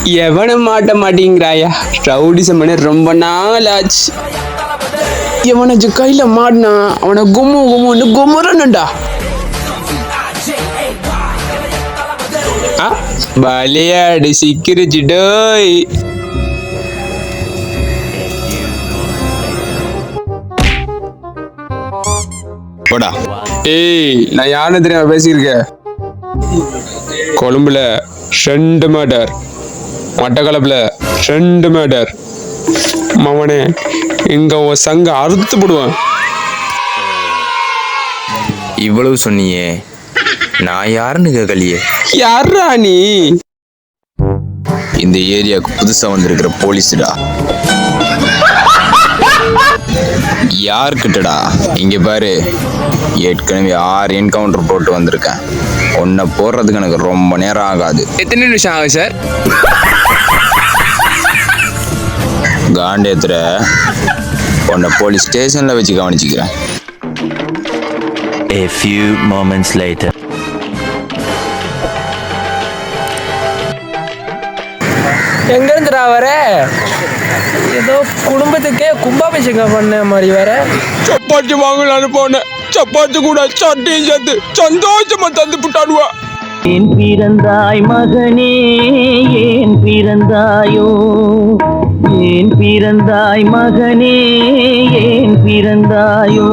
எவனும் மாட்ட மாட்டேங்கிறாயா, ரவுடிசம் பண்ண ரொம்ப நாள் ஆச்சு. எவனாச்சும் கையில மாட்டினா அவனை கும்மு கும்முன்னு குமுறணும்டா. விளையாடு சிக்கிருச்சு டோய். போடா. ஏய், நான் யாருன்னு தெரியாம பேசியிருக்கேன். கொழும்புல 2 மர்டர், மட்டக்களப்புல 2 மர்டர். மவனே, இங்க உன் சங்க அறுத்து போடுவான். இவ்வளவு சொன்னியே, நான் யாருன்னு கேட்கலையே. யாரா நீ? இந்த ஏரியாவுக்கு புதுசா வந்திருக்கிற போலீஸ்டா. யாருக்கிட்டடா? இங்க பாரு, ஏற்கனவே 6 என்கவுண்டர் போட்டு வந்திருக்கேன். உன்னை போடுறதுக்கு எனக்கு ரொம்ப நேரம் ஆகாது. எத்தனை நிமிஷம் ஆகும் சார்? காண்டேத்திர உன்னை போலீஸ் ஸ்டேஷன்ல வச்சு கவனிச்சுக்கிறேன். A few moments later. எங்க இருந்துடா வர? ஏதோ குடும்பத்துக்கே கும்பாபிஷேகம் பண்ண மாதிரி வர. சப்பாத்தி வாங்கலான்னு போனேன். சப்பாத்தி கூட சட்டையும் சேர்த்து சந்தோஷமா தந்து புட்டாடுவா. ஏன் பிறந்தாய் மகனே, ஏன் பிறந்தாயோ, ஏன் பிறந்தாய் மகனே, ஏன் பிறந்தாயோ.